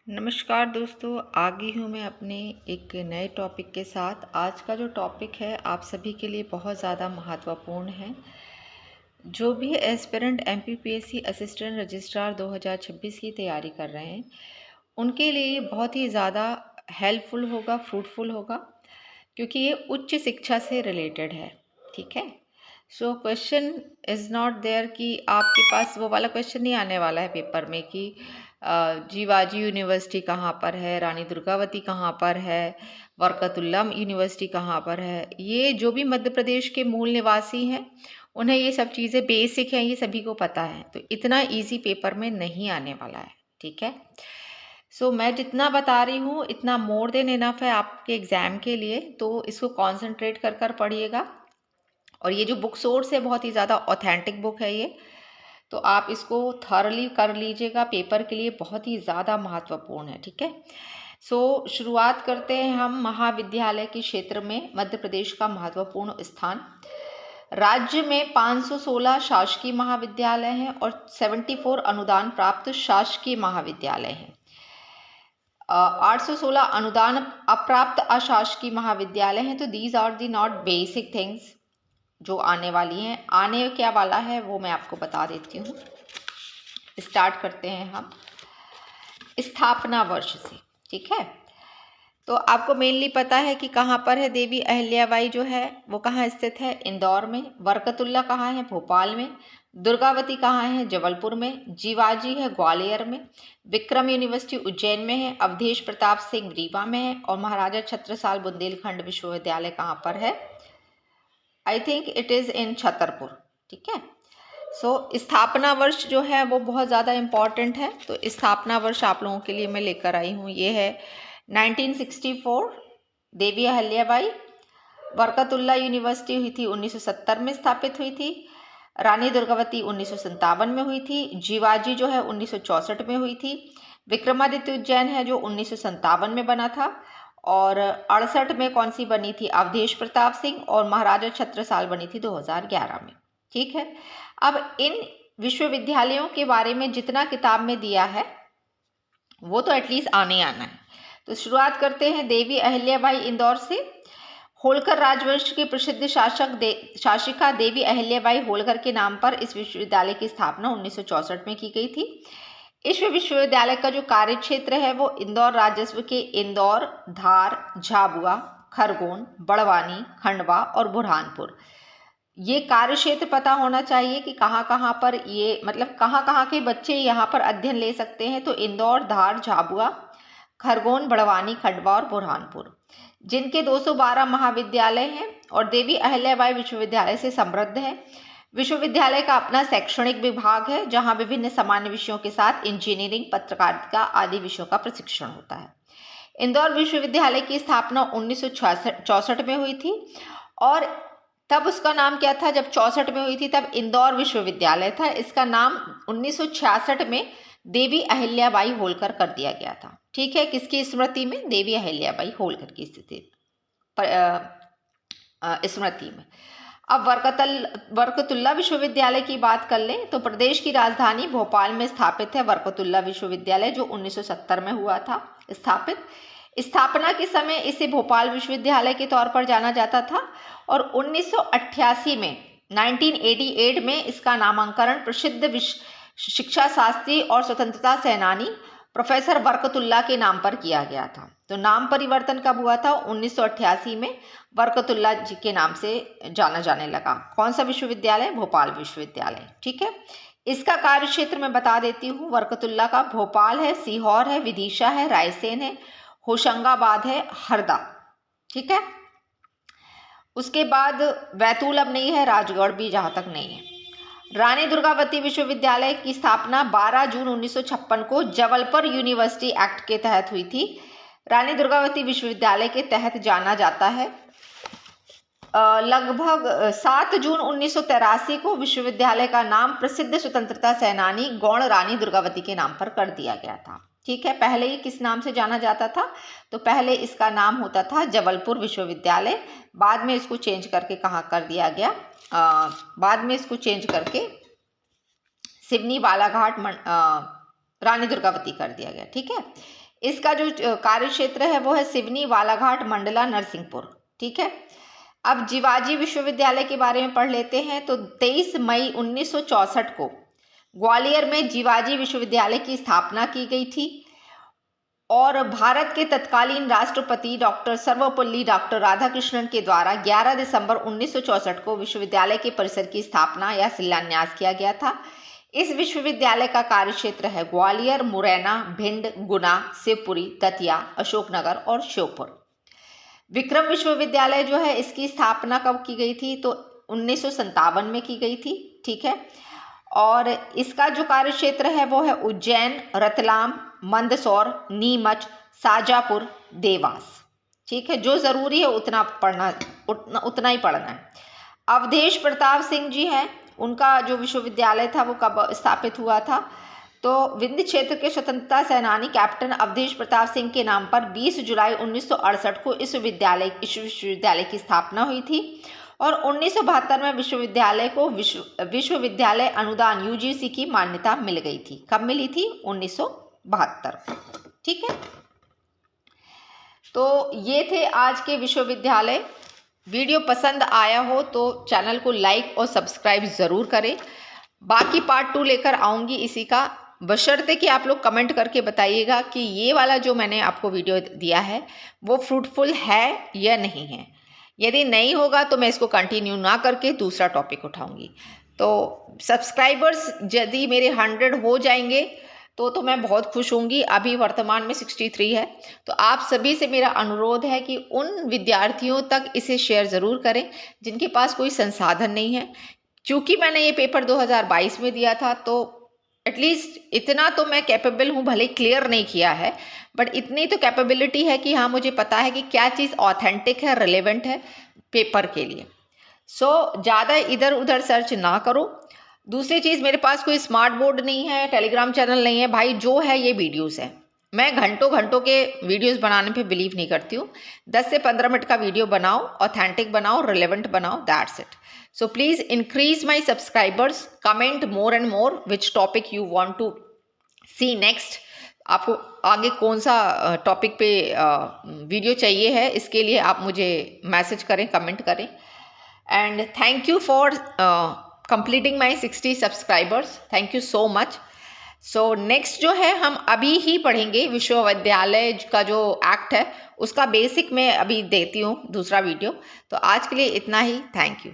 नमस्कार दोस्तों, आ गई हूँ मैं अपने एक नए टॉपिक के साथ। आज का जो टॉपिक है आप सभी के लिए बहुत ज़्यादा महत्वपूर्ण है। जो भी एस्पिरेंट एमपीपीएससी असिस्टेंट रजिस्ट्रार 2026 की तैयारी कर रहे हैं उनके लिए ये बहुत ही ज़्यादा हेल्पफुल होगा, फ्रूटफुल होगा, क्योंकि ये उच्च शिक्षा से रिलेटेड है। ठीक है। So question is not there कि आपके पास वो वाला क्वेश्चन नहीं आने वाला है पेपर में कि जीवाजी यूनिवर्सिटी कहाँ पर है, रानी दुर्गावती कहाँ पर है, बरकतुल्ला यूनिवर्सिटी कहाँ पर है। ये जो भी मध्य प्रदेश के मूल निवासी हैं उन्हें ये सब चीज़ें बेसिक हैं, ये सभी को पता है। तो इतना इजी पेपर में नहीं आने वाला है। ठीक है। सो मैं जितना बता रही हूँ इतना मोर देन इनफ है आपके एग्ज़ाम के लिए, तो इसको कॉन्सेंट्रेट कर पढ़िएगा। और ये जो बुक सोर्स है बहुत ही ज़्यादा ऑथेंटिक बुक है ये, तो आप इसको थॉरली कर लीजिएगा, पेपर के लिए बहुत ही ज़्यादा महत्वपूर्ण है। ठीक है। सो शुरुआत करते हैं हम महाविद्यालय के क्षेत्र में मध्य प्रदेश का महत्वपूर्ण स्थान। राज्य में 516 शासकीय महाविद्यालय हैं और 74 अनुदान प्राप्त शासकीय महाविद्यालय हैं। 816 अनुदान अप्राप्त अशासकीय महाविद्यालय हैं। तो these are the not basic things जो आने वाली हैं। आने क्या वाला है वो मैं आपको बता देती हूँ। स्टार्ट करते हैं हम स्थापना वर्ष से। ठीक है। तो आपको मेनली पता है कि कहाँ पर है देवी अहिल्याबाई जो है वो कहाँ स्थित है, इंदौर में। बरकतुल्ला कहाँ है, भोपाल में। दुर्गावती कहाँ है, जबलपुर में। जीवाजी है ग्वालियर में। विक्रम यूनिवर्सिटी उज्जैन में है। अवधेश प्रताप सिंह रीवा में है। और महाराजा छत्रसाल बुंदेलखंड विश्वविद्यालय कहाँ पर है, I think it is in Chhatarpur. ठीक है। सो स्थापना वर्ष जो है वो बहुत ज़्यादा इम्पॉर्टेंट है। तो स्थापना वर्ष आप लोगों के लिए मैं लेकर आई हूँ, ये है 1964 देवी अहिल्याबाई। बरकतुल्ला यूनिवर्सिटी हुई थी 1970 में स्थापित हुई थी। रानी दुर्गावती 1957 में हुई थी। जीवाजी जो है 1964 में हुई थी। विक्रमादित्य उज्जैन है जो 1957 में बना था। और 68 में कौन सी बनी थी, अवधेश प्रताप सिंह। और महाराजा छत्रसाल बनी थी 2011 में। ठीक है। अब इन विश्वविद्यालयों के बारे में जितना किताब में दिया है वो तो एटलीस्ट आने आना है। तो शुरुआत करते हैं देवी अहिल्याबाई इंदौर से। होलकर राजवंश के प्रसिद्ध शासिका देवी अहिल्याबाई होलकर के नाम पर इस विश्वविद्यालय की स्थापना 1964 में की गई थी। इस विश्वविद्यालय का जो कार्य क्षेत्र है वो इंदौर राजस्व के इंदौर, धार, झाबुआ, खरगोन, बड़वानी, खंडवा और बुरहानपुर, ये कार्य क्षेत्र पता होना चाहिए कि कहाँ पर ये, मतलब कहाँ के बच्चे यहाँ पर अध्ययन ले सकते हैं। तो इंदौर, धार, झाबुआ, खरगोन, बड़वानी, खंडवा और बुरहानपुर, जिनके 212 महाविद्यालय हैं और देवी अहिल्याबाई विश्वविद्यालय से समृद्ध है। विश्वविद्यालय का अपना शैक्षणिक विभाग है जहां विभिन्न सामान्य विषयों के साथ इंजीनियरिंग, पत्रकारिता आदि विषयों का प्रशिक्षण होता है। इंदौर विश्वविद्यालय की स्थापना 1964 में हुई थी और तब उसका नाम क्या था, जब 64 में हुई थी तब इंदौर विश्वविद्यालय था। इसका नाम 1966 में देवी अहिल्याबाई होलकर कर दिया गया था। ठीक है। किसकी स्मृति में, देवी अहिल्याबाई होलकर की स्मृति में। अब बरकतुल्ला विश्वविद्यालय की बात कर लें तो प्रदेश की राजधानी भोपाल में स्थापित है बरकतुल्ला विश्वविद्यालय, जो 1970 में हुआ था स्थापित। स्थापना के समय इसे भोपाल विश्वविद्यालय के तौर पर जाना जाता था और 1988 में 1988 में इसका नामकरण प्रसिद्ध शिक्षा शास्त्री और स्वतंत्रता सेनानी प्रोफेसर बरकतुल्ला के नाम पर किया गया था। तो नाम परिवर्तन कब हुआ था, 1988 में बरकतुल्ला जी के नाम से जाना जाने लगा। कौन सा विश्वविद्यालय, भोपाल विश्वविद्यालय। ठीक है। इसका कार्य क्षेत्र मैं बता देती हूँ। बरकतुल्ला का भोपाल है, सीहोर है, विदिशा है, रायसेन है, होशंगाबाद है, हरदा। ठीक है। उसके बाद बैतूल अब नहीं है, राजगढ़ भी जहाँ तक नहीं है। रानी दुर्गावती विश्वविद्यालय की स्थापना 12 जून 1956 को जबलपुर यूनिवर्सिटी एक्ट के तहत हुई थी। रानी दुर्गावती विश्वविद्यालय के तहत जाना जाता है। लगभग 7 जून 1983 को विश्वविद्यालय का नाम प्रसिद्ध स्वतंत्रता सेनानी गौड़ रानी दुर्गावती के नाम पर कर दिया गया था। ठीक है। पहले ये किस नाम से जाना जाता था, तो पहले इसका नाम होता था जबलपुर विश्वविद्यालय। बाद में इसको चेंज करके कहाँ कर दिया गया, बाद में इसको चेंज करके सिवनी बालाघाट रानी दुर्गावती कर दिया गया। ठीक है। इसका जो कार्य क्षेत्र है वो है सिवनी, बालाघाट, मंडला, नरसिंहपुर। ठीक है, अब जिवाजी विश्वविद्यालय के बारे में पढ़ लेते हैं। तो 23 मई 1964 को ग्वालियर में जिवाजी विश्वविद्यालय की स्थापना की गई थी और भारत के तत्कालीन राष्ट्रपति डॉक्टर सर्वपल्ली डॉक्टर राधाकृष्णन के द्वारा 11 दिसंबर 1964 को विश्वविद्यालय के परिसर की स्थापना या शिलान्यास किया गया था। इस विश्वविद्यालय का कार्यक्षेत्र है ग्वालियर, मुरैना, भिंड, गुना, शिवपुरी, दतिया, अशोकनगर और श्योपुर। विक्रम विश्वविद्यालय जो है इसकी स्थापना कब की गई थी? तो 1957 में की गई थी। ठीक है, और इसका जो कार्यक्षेत्र है वो है उज्जैन, रतलाम, मंदसौर, नीमच, शाजापुर, देवास। ठीक है, जो ज़रूरी है उतना उतना ही पढ़ना है। अवधेश प्रताप सिंह जी हैं, उनका जो विश्वविद्यालय था वो कब स्थापित हुआ था? तो विंध्य क्षेत्र के स्वतंत्रता सेनानी कैप्टन अवधेश प्रताप सिंह के नाम पर 20 जुलाई 1968 को इस विश्वविद्यालय की स्थापना हुई थी और 1972 में विश्वविद्यालय को विश्वविद्यालय अनुदान यूजीसी की मान्यता मिल गई थी। कब मिली थी? 1972। ठीक है, तो ये थे आज के विश्वविद्यालय। वीडियो पसंद आया हो तो चैनल को लाइक और सब्सक्राइब ज़रूर करें। बाकी पार्ट 2 लेकर आऊँगी इसी का, बशर्ते कि आप लोग कमेंट करके बताइएगा कि ये वाला जो मैंने आपको वीडियो दिया है वो फ्रूटफुल है या नहीं है। यदि नहीं होगा तो मैं इसको कंटिन्यू ना करके दूसरा टॉपिक उठाऊंगी। तो सब्सक्राइबर्स यदि मेरे 100 हो जाएंगे तो मैं बहुत खुश होंगी। अभी वर्तमान में 63 है। तो आप सभी से मेरा अनुरोध है कि उन विद्यार्थियों तक इसे शेयर ज़रूर करें जिनके पास कोई संसाधन नहीं है। क्योंकि मैंने ये पेपर 2022 में दिया था तो एटलीस्ट इतना तो मैं कैपेबल हूँ, भले क्लियर नहीं किया है बट इतनी तो कैपेबिलिटी है कि हाँ मुझे पता है कि क्या चीज़ ऑथेंटिक है, रिलेवेंट है पेपर के लिए। सो ज़्यादा इधर उधर सर्च ना करो। दूसरी चीज़, मेरे पास कोई स्मार्ट बोर्ड नहीं है, टेलीग्राम चैनल नहीं है भाई। जो है ये वीडियोस है। मैं घंटों के वीडियोस बनाने पे बिलीव नहीं करती हूँ। 10 से 15 मिनट का वीडियो बनाओ, ऑथेंटिक बनाओ, रिलेवेंट बनाओ, that's it. So please increase my subscribers, comment more and more which topic you want to see next. आपको आगे कौन सा टॉपिक पे वीडियो चाहिए है, इसके लिए आप मुझे मैसेज करें, कमेंट करें। And thank you for completing my 60 subscribers, thank you so much. So next जो है हम अभी ही पढ़ेंगे विश्वविद्यालय का जो एक्ट है उसका बेसिक मैं अभी देती हूँ दूसरा वीडियो। तो आज के लिए इतना ही, थैंक यू।